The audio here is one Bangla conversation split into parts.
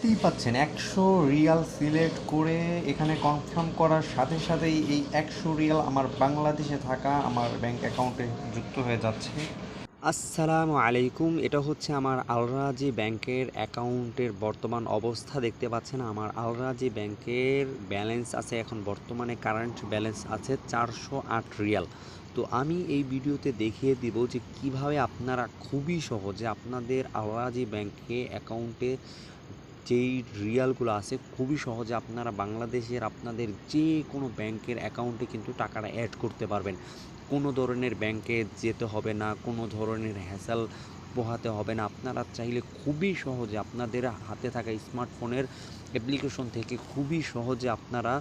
দেখতেই পাচ্ছেন 100 রিয়াল সিলেক্ট করে এখানে কনফার্ম করার সাথে সাথেই এই 100 রিয়াল আমার বাংলাদেশে থাকা আমার ব্যাংক অ্যাকাউন্টে যুক্ত হয়ে যাচ্ছে। আসসালামু আলাইকুম, এটা হচ্ছে আমার আলরাজি ব্যাংকের অ্যাকাউন্টের বর্তমান অবস্থা। দেখতে পাচ্ছেন আমার আলরাজি ব্যাংকের ব্যালেন্স আছে, এখন বর্তমানে কারেন্ট ব্যালেন্স আছে 408 রিয়াল। তো আমি এই ভিডিওতে দেখিয়ে দিব যে কিভাবে আপনারা খুবই সহজে আপনাদের আলরাজি ব্যাংকে অ্যাকাউন্টে যেই রিয়ালগুলো আছে খুবই সহজে আপনারা বাংলাদেশের আপনাদের যে কোনো ব্যাংকের অ্যাকাউন্টে কিন্তু টাকাটা অ্যাড করতে পারবেন। কোনো ধরনের ব্যাংকে যেতে হবে না, কোনো ধরনের হ্যাসেল পোহাতে হবে না। আপনারা চাইলে খুবই সহজে আপনাদের হাতে থাকা স্মার্টফোনের অ্যাপ্লিকেশন থেকে খুবই সহজে আপনারা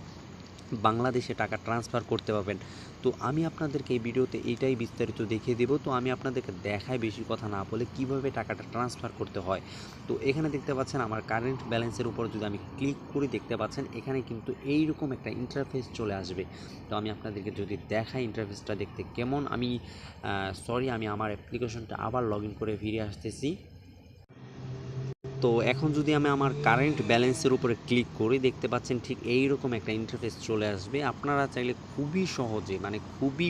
বাংলাদেশে টাকা ট্রান্সফার করতে পারবেন। তো আমি আপনাদেরকে এই ভিডিওতে এইটাই বিস্তারিত দেখিয়ে দেব। তো আমি আপনাদেরকে দেখাই বেশি কথা না বলে কিভাবে টাকাটা ট্রান্সফার করতে হয়। তো এখানে দেখতে পাচ্ছেন আমার কারেন্ট ব্যালেন্সের উপর যদি আমি ক্লিক করি, দেখতে পাচ্ছেন এখানে কিন্তু এইরকম একটা ইন্টারফেস চলে আসবে। তো আমি আপনাদেরকে যদি দেখাই ইন্টারফেসটা দেখতে কেমন, আমি আমার অ্যাপ্লিকেশনটা আবার লগ ইন করে ফিরে আসতেছি। তো এখন যদি আমি আমার কারেন্ট ব্যালেন্সের উপরে ক্লিক করি, দেখতে পাচ্ছেন ঠিক এই রকম একটা ইন্টারফেস চলে আসবে। আপনারা চাইলে খুবই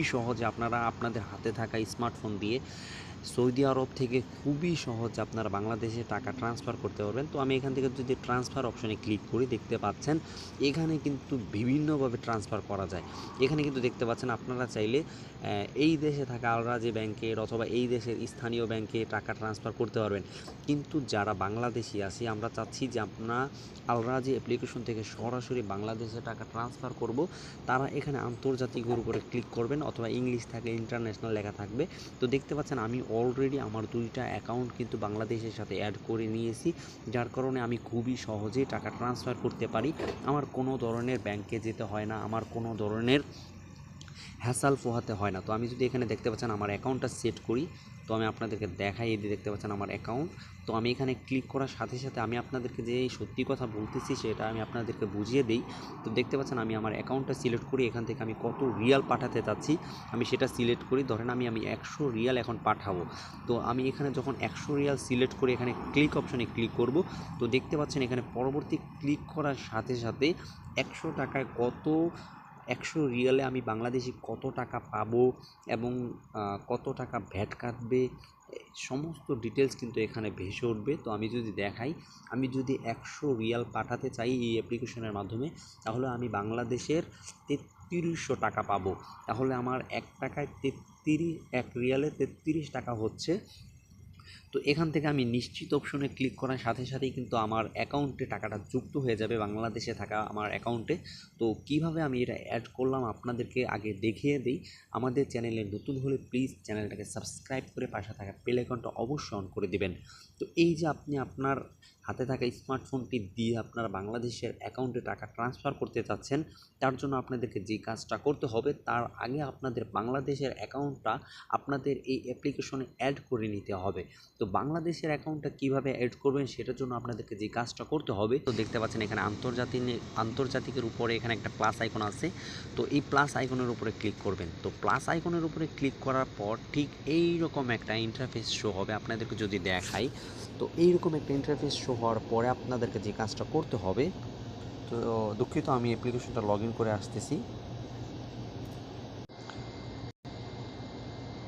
সহজে আপনারা আপনাদের হাতে থাকা স্মার্টফোন দিয়ে সৌদি আরব থেকে খুবই সহজে আপনারা বাংলাদেশে টাকা ট্রান্সফার করতে পারবেন। তো আমি এখান থেকে যদি ট্রান্সফার অপশনে ক্লিক করি, দেখতে পাচ্ছেন এখানে কিন্তু বিভিন্নভাবে ট্রান্সফার করা যায়। এখানে কিন্তু দেখতে পাচ্ছেন আপনারা চাইলে এই দেশে থাকা আলরাজি ব্যাংকের অথবা এই দেশের স্থানীয় ব্যাংকে টাকা ট্রান্সফার করতে পারবেন। কিন্তু যারা বাংলাদেশি আছি, আমরা চাচ্ছি যে আপনারা আলরাজি অ্যাপ্লিকেশন থেকে সরাসরি বাংলাদেশে টাকা ট্রান্সফার করব, তারা এখানে আন্তর্জাতিকের উপরে ক্লিক করবেন অথবা ইংলিশ থাকলে ইন্টারন্যাশনাল লেখা থাকবে। তো দেখতে পাচ্ছেন আমি অলরেডি আমার দুইটা অ্যাকাউন্ট কিন্তু বাংলাদেশের সাথে অ্যাড করে নিয়েছি, যার কারণে আমি খুবই সহজেই টাকা ট্রান্সফার করতে পারি। আমার কোনো ধরনের ব্যাংকে যেতে হয় না, আমার কোনো ধরনের হ্যাসাল পোহাতে হয় না। তো আমি যদি এখানে দেখতে পাচ্ছেন আমার অ্যাকাউন্টটা সেট করি, তো আমি আপনাদেরকে দেখাই, এই যে দেখতে পাচ্ছেন আমার অ্যাকাউন্ট। তো আমি এখানে ক্লিক করার সাথে সাথে আমি আপনাদেরকে যে সত্যি কথা বলতেছি সেটা আমি আপনাদেরকে বুঝিয়ে দিই। তো দেখতে পাচ্ছেন আমি আমার অ্যাকাউন্টটা সিলেক্ট করি, এখান থেকে আমি কত রিয়াল পাঠাতে চাচ্ছি আমি সেটা সিলেক্ট করি। ধরেন আমি 100 রিয়াল এখন পাঠাবো। তো আমি এখানে যখন 100 রিয়াল সিলেক্ট করে এখানে ক্লিক অপশনে ক্লিক করব, তো দেখতে পাচ্ছেন এখানে পরবর্তী ক্লিক করার সাথে সাথে 100 টাকায় কত 100 রিয়ালে আমি বাংলাদেশি কত টাকা পাবো এবং কত টাকা ভ্যাট কাটবে, সমস্ত ডিটেলস কিন্তু এখানে ভেসে উঠবে। তো আমি যদি দেখাই, আমি যদি 100 রিয়াল পাঠাতে চাই এই অ্যাপ্লিকেশনের মাধ্যমে, তাহলে আমি বাংলাদেশের 3300 টাকা পাবো। তাহলে আমার 1 রিয়ালে 33 টাকা হচ্ছে। তো এখান থেকে আমি নিশ্চিত অপশনে ক্লিক করার সাথে সাথেই কিন্তু আমার অ্যাকাউন্টে টাকাটা যুক্ত হয়ে যাবে বাংলাদেশে থাকা আমার অ্যাকাউন্টে। তো কিভাবে আমি এটা অ্যাড করলাম আপনাদেরকে আগে দেখিয়ে দিই। আমাদের চ্যানেলে নতুন হলে প্লিজ চ্যানেলটাকে সাবস্ক্রাইব করে পাশে থাকা বেল আইকনটা অবশ্যই অন করে দিবেন। তো এই যে আপনি আপনার হাতে থাকা স্মার্টফোনটি দিয়ে আপনারা বাংলাদেশের অ্যাকাউন্টে টাকা ট্রান্সফার করতে চাচ্ছেন, তার জন্য আপনাদেরকে যে কাজটা করতে হবে, তার আগে আপনাদের বাংলাদেশের অ্যাকাউন্টটা আপনাদের এই অ্যাপ্লিকেশনে অ্যাড করে নিতে হবে। তো বাংলাদেশের অ্যাকাউন্টটা কীভাবে অ্যাড করবেন সেটার জন্য আপনাদেরকে যে কাজটা করতে হবে, তো দেখতে পাচ্ছেন এখানে আন্তর্জাতিকের উপরে এখানে একটা প্লাস আইকন আছে। তো এই প্লাস আইকনের উপরে ক্লিক করবেন। তো প্লাস আইকনের উপরে ক্লিক করার পর ঠিক এই রকম একটা ইন্টারফেস শো হবে, আপনাদেরকে যদি দেখাই। তো এইরকম একটা ইন্টারফেস শো হওয়ার পরে আপনাদেরকে যে কাজটা করতে হবে, তো দুঃখিত আমি অ্যাপ্লিকেশনটা লগ ইন করে আসতেছি।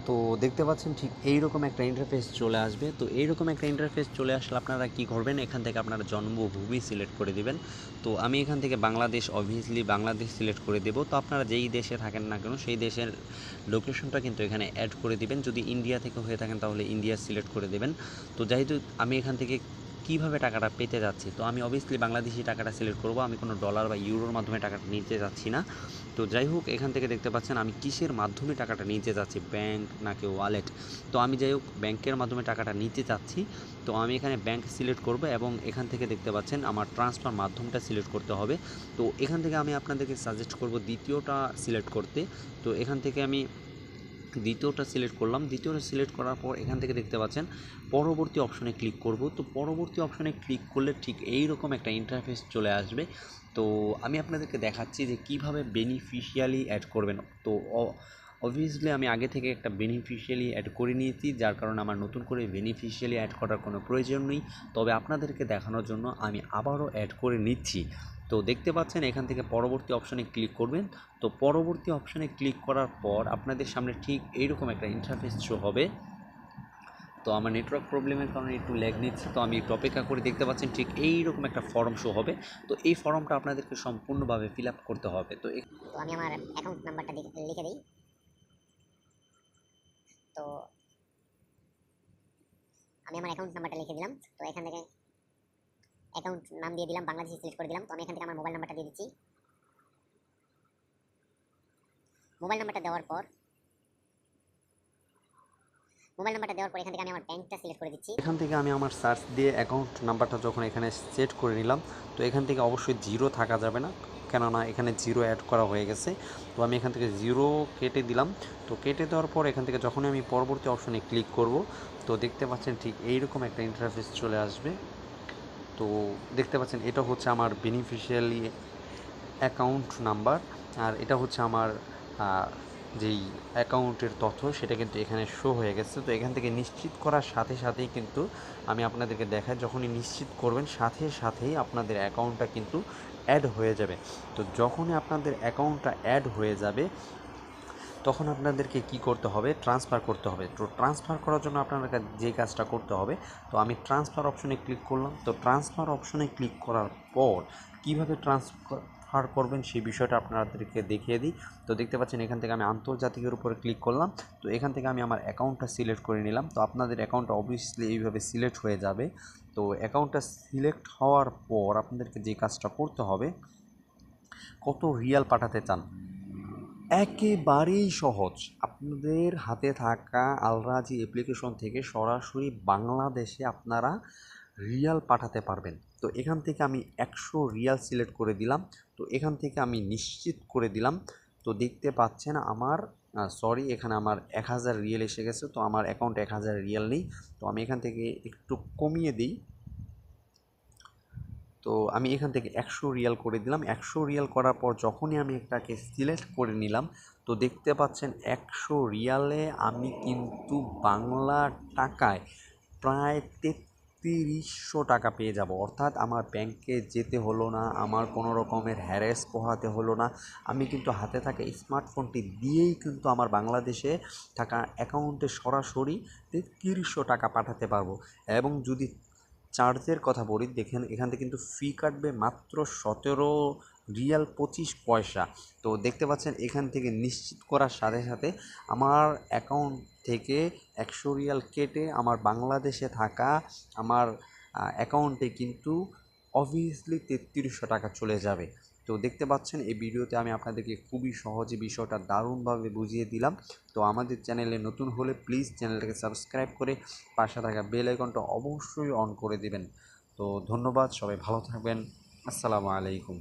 তো দেখতে পাচ্ছেন ঠিক এইরকম একটা ইন্টারফেস চলে আসবে। তো এইরকম একটা ইন্টারফেস চলে আসলে আপনারা কি করবেন, এখান থেকে আপনারা জন্মভূমি সিলেক্ট করে দিবেন। তো আমি এখান থেকে বাংলাদেশ, অবভিয়াসলি বাংলাদেশ সিলেক্ট করে দেব। তো আপনারা যেই দেশে থাকেন না কেন সেই দেশের লোকেশনটা কিন্তু এখানে অ্যাড করে দিবেন। যদি ইন্ডিয়া থেকে হয়ে থাকেন তাহলে ইন্ডিয়া সিলেক্ট করে দেবেন। তো যেহেতু আমি এখান থেকে কীভাবে টাকাটা পেতে যাচ্ছি, তো আমি অবভিয়াসলি বাংলাদেশি টাকাটা সিলেক্ট করব, আমি কোনো ডলার বা ইউরোর মাধ্যমে টাকাটা নিতে যাচ্ছি না। তো যাই হোক, এখান থেকে দেখতে পাচ্ছেন আমি কিসের মাধ্যমে টাকাটা নিতে যাচ্ছি, ব্যাংক নাকি ওয়ালেট। তো আমি যাই হোক ব্যাংকের মাধ্যমে টাকাটা নিতে চাচ্ছি। তো আমি এখানে ব্যাংক সিলেক্ট করব এবং এখান থেকে দেখতে পাচ্ছেন আমার ট্রান্সফার মাধ্যমটা সিলেক্ট করতে হবে। তো এখান থেকে আমি আপনাদেরকে সাজেস্ট করব দ্বিতীয়টা সিলেক্ট করতে। তো এখান থেকে আমি দ্বিতীয়টা সিলেক্ট করলাম। দ্বিতীয়টা সিলেক্ট করার পর এখান থেকে দেখতে পাচ্ছেন পরবর্তী অপশনে ক্লিক করব। তো পরবর্তী অপশনে ক্লিক করলে ঠিক এই রকম একটা ইন্টারফেস চলে আসবে। তো আমি আপনাদেরকে দেখাচ্ছি যে কিভাবে বেনিফিশিয়ালি অ্যাড করবেন। তো অবভিয়াসলি আমি আগে থেকে একটা বেনিফিশিয়ালি অ্যাড করে নিয়েছি, যার কারণে আমার নতুন করে বেনিফিশিয়ালি অ্যাড করার কোনো প্রয়োজন নেই। তবে আপনাদেরকে দেখানোর জন্য আমি আবারও অ্যাড করে নিচ্ছি। তো দেখতে পাচ্ছেন এখান থেকে পরবর্তী অপশানে ক্লিক করবেন। তো পরবর্তী অপশানে ক্লিক করার পর আপনাদের সামনে ঠিক এইরকম একটা ইন্টারফেস শো হবে। তো আমার নেটওয়ার্ক প্রবলেমের কারণে একটু ল্যাগ নিচ্ছে, তো আমি একটু অপেক্ষা করে। দেখতে পাচ্ছেন ঠিক এইরকম একটা ফর্ম শো হবে। তো এই ফর্মটা আপনাদেরকে সম্পূর্ণভাবে ফিল আপ করতে হবে। তো আমি আমার অ্যাকাউন্ট নাম্বারটা লিখে দিই। তো আমি আমার অ্যাকাউন্ট নাম্বারটা লিখে দিলাম। তো এখান থেকে অ্যাকাউন্ট নাম দিয়ে দিলাম, বাংলাদেশি সিলেক্ট করে দিলাম। তো আমি এখান থেকে আমার মোবাইল নাম্বারটা দিয়ে দিচ্ছি। মোবাইল নাম্বারটা দেওয়ার পর এখান থেকে আমি আমার ব্যাংকটা সিলেক্ট করে দিচ্ছি। এখান থেকে আমি আমার সার্চ দিয়ে অ্যাকাউন্ট নাম্বারটা যখন এখানে সেট করে নিলাম, তো এখান থেকে অবশ্যই জিরো থাকা যাবে না, কেননা এখানে জিরো অ্যাড করা হয়ে গেছে। তো আমি এখান থেকে জিরো কেটে দিলাম। তো কেটে দেওয়ার পর এখান থেকে যখন আমি পরবর্তী অপশনে ক্লিক করব, তো দেখতে পাচ্ছেন ঠিক এইরকম একটা ইন্টারফেস চলে আসবে। তো দেখতে পাচ্ছেন এটা হচ্ছে আমার বেনিফিশিয়ারি অ্যাকাউন্ট নাম্বার, আর এটা হচ্ছে আমার যেই অ্যাকাউন্টের তথ্য, সেটা কিন্তু এখানে শো হয়ে গেছে। তো এখান থেকে নিশ্চিত করার সাথে সাথেই কিন্তু আমি আপনাদেরকে দেখাই, যখনই নিশ্চিত করবেন সাথে সাথেই আপনাদের অ্যাকাউন্টটা কিন্তু অ্যাড হয়ে যাবে। তো যখনই আপনাদের অ্যাকাউন্টটা অ্যাড হয়ে যাবে, তখন আপনাদেরকে কি করতে হবে, ট্রান্সফার করতে হবে। তো ট্রান্সফার করার জন্য আপনাদের যে কাজটা করতে হবে, তো আমি ট্রান্সফার অপশনে ক্লিক করলাম। তো ট্রান্সফার অপশনে ক্লিক করার পর কীভাবে ট্রান্সফার করবেন সেই বিষয়টা আপনাদেরকে দেখিয়ে দিই। তো দেখতে পাচ্ছেন এখান থেকে আমি আন্তর্জাতিকের উপরে ক্লিক করলাম। তো এখান থেকে আমি আমার অ্যাকাউন্টটা সিলেক্ট করে নিলাম। তো আপনাদের অ্যাকাউন্টটা অবভিয়াসলি এইভাবে সিলেক্ট হয়ে যাবে। তো অ্যাকাউন্টটা সিলেক্ট হওয়ার পর আপনাদেরকে যে কাজটা করতে হবে, কত রিয়াল পাঠাতে চান, একেবারেই সহজ। আপনাদের হাতে থাকা আলরাজি অ্যাপ্লিকেশন থেকে সরাসরি বাংলাদেশে আপনারা রিয়াল পাঠাতে পারবেন। তো এখান থেকে আমি 100 রিয়াল সিলেক্ট করে দিলাম। তো এখান থেকে আমি নিশ্চিত করে দিলাম। তো দেখতে পাচ্ছেন আমার এখানে আমার 1000 রিয়াল এসে গেছে। তো আমার অ্যাকাউন্টে 1000 রিয়াল নেই। তো আমি এখান থেকে একটু কমিয়ে দিই। তো আমি এখান থেকে 100 রিয়াল করে দিলাম। 100 রিয়াল করার পর যখনই আমি একটাকে সিলেক্ট করে নিলাম, তো দেখতে পাচ্ছেন 100 রিয়ালে আমি কিন্তু বাংলা টাকায় প্রায় 3300 টাকা পেয়ে যাব। অর্থাৎ আমার ব্যাংকে যেতে হলো না, আমার কোনো রকমের হ্যারেস পোহাতে হলো না। আমি কিন্তু হাতে থাকা স্মার্টফোনটি দিয়েই কিন্তু আমার বাংলাদেশে থাকা অ্যাকাউন্টে সরাসরি 3300 টাকা পাঠাতে পারবো। এবং যদি চার্জের কথা বলি, দেখেন এখান থেকে কিন্তু ফি কাটবে মাত্র 17 রিয়াল 25 পয়সা। তো দেখতে পাচ্ছেন এখান থেকে নিশ্চিত করার সাথে সাথে আমার অ্যাকাউন্ট থেকে 100 রিয়াল কেটে আমার বাংলাদেশে থাকা আমার অ্যাকাউন্টে কিন্তু অবভিয়াসলি 3300 টাকা চলে যাবে। তো দেখতে পাচ্ছেন এই ভিডিওতে আমি আপনাদেরকে খুবই সহজে বিষয়টা দারুণভাবে বুঝিয়ে দিলাম। তো আমাদের চ্যানেলে নতুন হলে প্লিজ চ্যানেলটাকে সাবস্ক্রাইব করে পাশে থাকা বেল আইকনটা অবশ্যই অন করে দিবেন। তো ধন্যবাদ, সবাই ভালো থাকবেন। আসসালামু আলাইকুম।